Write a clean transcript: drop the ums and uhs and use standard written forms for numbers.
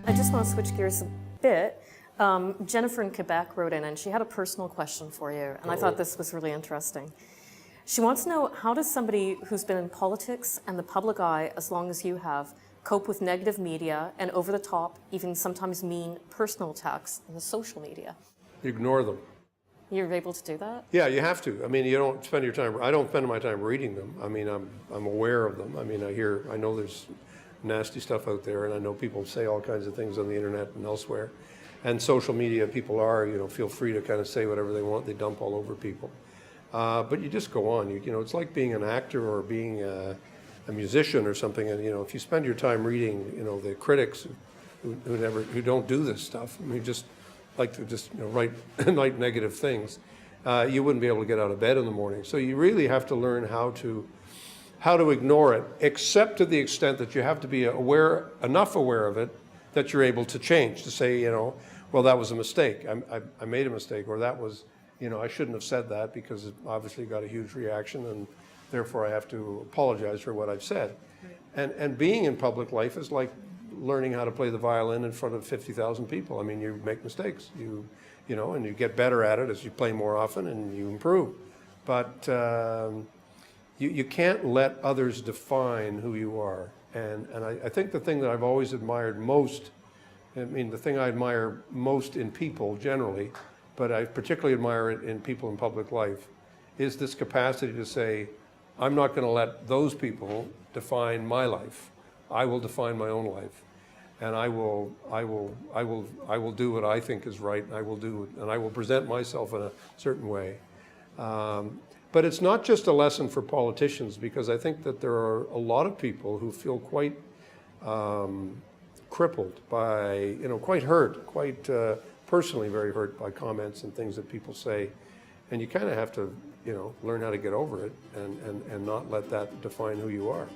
I just want to switch gears a bit. Jennifer in Quebec wrote in and she had a personal question for you, and I thought this was really interesting. She wants to know, how does somebody who's been in politics and the public eye as long as you have cope with negative media and over-the-top, even sometimes mean personal attacks on the social media? Ignore them. You're able to do that? Yeah, you have to. I mean, you don't spend your time, I don't spend my time reading them. I mean, I'm aware of them. I mean, I know there's nasty stuff out there, and I know people say all kinds of things on the internet and elsewhere. And social media, people are, feel free to kind of say whatever they want. They dump all over people. But you just go on. You know, it's like being an actor or being a musician or something. And, if you spend your time reading, the critics who don't do this stuff, I mean, just like to write negative things, you wouldn't be able to get out of bed in the morning. So you really have to learn how to ignore it, except to the extent that you have to be enough aware of it that you're able to change, to say, well, that was a mistake. I made a mistake, or that was, I shouldn't have said that because it obviously got a huge reaction, and therefore I have to apologize for what I've said. And being in public life is like learning how to play the violin in front of 50,000 people. I mean, you make mistakes, and you get better at it as you play more often and you improve. But you can't let others define who you are. And I think the thing that I've always admired most, the thing I admire most in people generally, but I particularly admire it in people in public life, is this capacity to say, I'm not going to let those people define my life. I will define my own life, and I will do what I think is right. And I will present myself in a certain way. But it's not just a lesson for politicians, because I think that there are a lot of people who feel quite crippled by, quite hurt, quite personally very hurt by comments and things that people say. And you kind of have to, learn how to get over it and not let that define who you are.